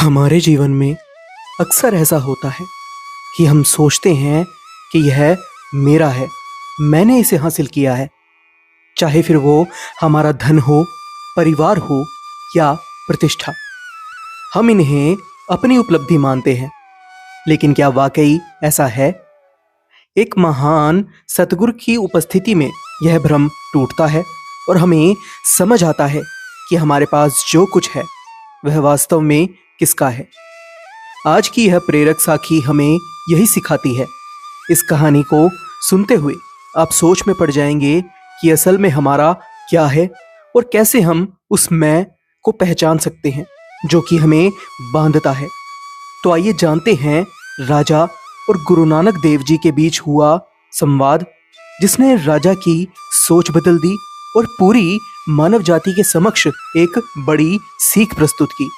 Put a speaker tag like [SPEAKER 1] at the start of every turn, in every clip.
[SPEAKER 1] हमारे जीवन में अक्सर ऐसा होता है कि हम सोचते हैं कि यह मेरा है, मैंने इसे हासिल किया है। चाहे फिर वो हमारा धन हो, परिवार हो या प्रतिष्ठा, हम इन्हें अपनी उपलब्धि मानते हैं। लेकिन क्या वाकई ऐसा है? एक महान सतगुरु की उपस्थिति में यह भ्रम टूटता है और हमें समझ आता है कि हमारे पास जो कुछ है वह वास्तव में किसका है। आज की यह प्रेरक साखी हमें यही सिखाती है। इस कहानी को सुनते हुए आप सोच में पड़ जाएंगे कि असल में हमारा क्या है और कैसे हम उस मैं को पहचान सकते हैं जो कि हमें बांधता है। तो आइए जानते हैं राजा और गुरु नानक देव जी के बीच हुआ संवाद, जिसने राजा की सोच बदल दी और पूरी मानव जाति के समक्ष एक बड़ी सीख प्रस्तुत की।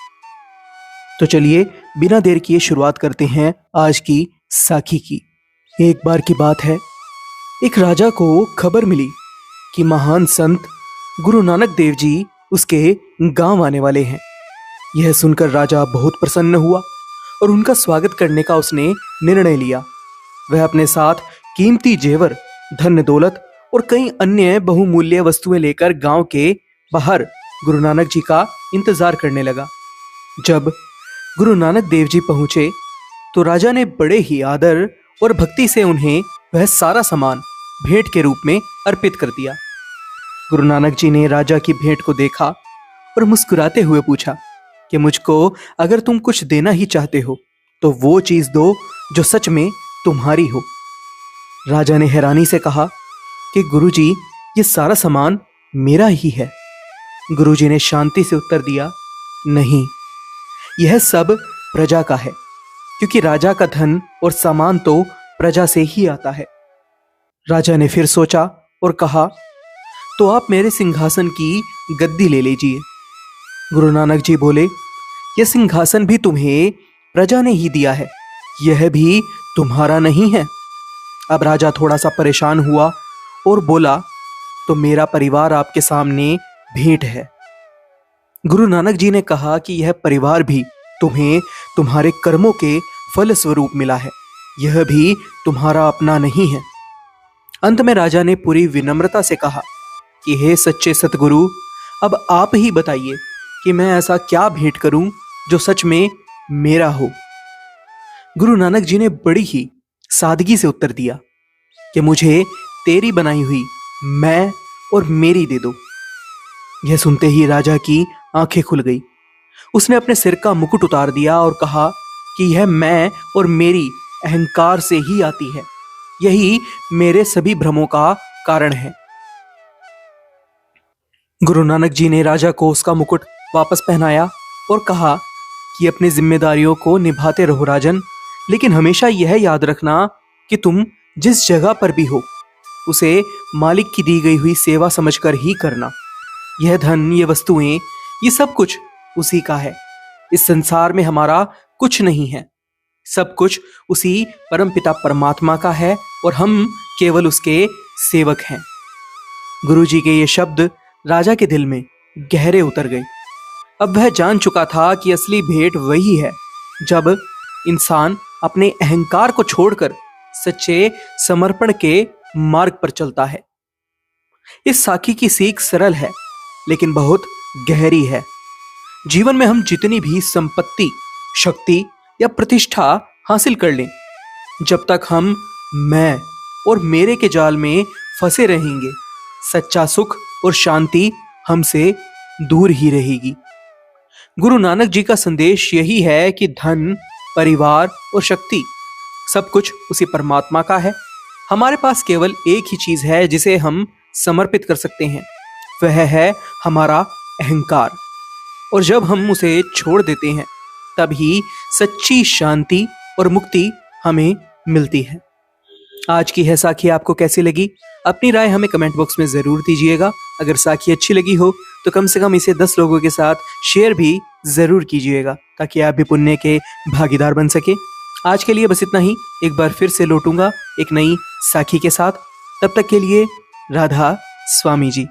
[SPEAKER 1] तो चलिए बिना देर किए शुरुआत करते हैं आज की साखी की। एक बार की बात है, एक राजा को खबर मिली कि महान संत गुरु नानक देव जी उसके गांव आने वाले हैं। यह सुनकर राजा बहुत प्रसन्न हुआ और उनका स्वागत करने का उसने निर्णय लिया। वह अपने साथ कीमती जेवर, धन दौलत और कई अन्य बहुमूल्य वस्तुएं लेकर गांव के बाहर गुरु नानक जी का इंतजार करने लगा। जब गुरु नानक देव जी पहुंचे तो राजा ने बड़े ही आदर और भक्ति से उन्हें वह सारा सामान भेंट के रूप में अर्पित कर दिया। गुरु नानक जी ने राजा की भेंट को देखा और मुस्कुराते हुए पूछा कि मुझको अगर तुम कुछ देना ही चाहते हो तो वो चीज दो जो सच में तुम्हारी हो। राजा ने हैरानी से कहा कि गुरुजी, ये सारा सामान मेरा ही है। गुरुजी ने शांति से उत्तर दिया, नहीं, यह सब प्रजा का है, क्योंकि राजा का धन और सामान तो प्रजा से ही आता है। राजा ने फिर सोचा और कहा, तो आप मेरे सिंहासन की गद्दी ले लीजिए। गुरु नानक जी बोले, यह सिंहासन भी तुम्हें प्रजा ने ही दिया है, यह भी तुम्हारा नहीं है। अब राजा थोड़ा सा परेशान हुआ और बोला, तो मेरा परिवार आपके सामने भेंट है। गुरु नानक जी ने कहा कि यह परिवार भी तुम्हें तुम्हारे कर्मों के फल स्वरूप मिला है, यह भी तुम्हारा अपना नहीं है। अंत में राजा ने पूरी विनम्रता से कहा कि हे सच्चे सतगुरु, अब आप ही बताइए कि मैं ऐसा क्या भेंट करूं जो सच में मेरा हो। गुरु नानक जी ने बड़ी ही सादगी से उत्तर दिया कि मुझे तेरी बनाई हुई मैं और मेरी दे दो। यह सुनते ही राजा की आंखें खुल गई। उसने अपने सिर का मुकुट उतार दिया और कहा कि यह मैं और मेरी अहंकार से ही आती है, यही मेरे सभी भ्रमों का कारण है। गुरु नानक जी ने राजा को उसका मुकुट वापस पहनाया और कहा कि अपनी जिम्मेदारियों को निभाते रहो राजन, लेकिन हमेशा यह याद रखना कि तुम जिस जगह पर भी हो उसे मालिक की दी गई हुई सेवा समझकर ही करना। यह धन, ये वस्तुएं, ये सब कुछ उसी का है। इस संसार में हमारा कुछ नहीं है, सब कुछ उसी परमपिता परमात्मा का है और हम केवल उसके सेवक हैं। गुरुजी के ये शब्द राजा के दिल में गहरे उतर गए। अब वह जान चुका था कि असली भेंट वही है जब इंसान अपने अहंकार को छोड़कर सच्चे समर्पण के मार्ग पर चलता है। इस साखी की सीख सरल है लेकिन बहुत गहरी है। जीवन में हम जितनी भी संपत्ति, शक्ति या प्रतिष्ठा हासिल कर लें, जब तक हम मैं और मेरे के जाल में फंसे रहेंगे, सच्चा सुख और शांति हमसे दूर ही रहेगी। गुरु नानक जी का संदेश यही है कि धन, परिवार और शक्ति सब कुछ उसी परमात्मा का है। हमारे पास केवल एक ही चीज है जिसे हम समर्पित कर सकते हैं, वह है हमारा अहंकार। और जब हम उसे छोड़ देते हैं तभी सच्ची शांति और मुक्ति हमें मिलती है। आज की यह साखी आपको कैसी लगी? अपनी राय हमें कमेंट बॉक्स में जरूर दीजिएगा। अगर साखी अच्छी लगी हो तो कम से कम इसे 10 लोगों के साथ शेयर भी जरूर कीजिएगा ताकि आप भी पुण्य के भागीदार बन सके। आज के लिए बस इतना ही। एक बार फिर से लौटूंगा एक नई साखी के साथ। तब तक के लिए राधा स्वामी जी।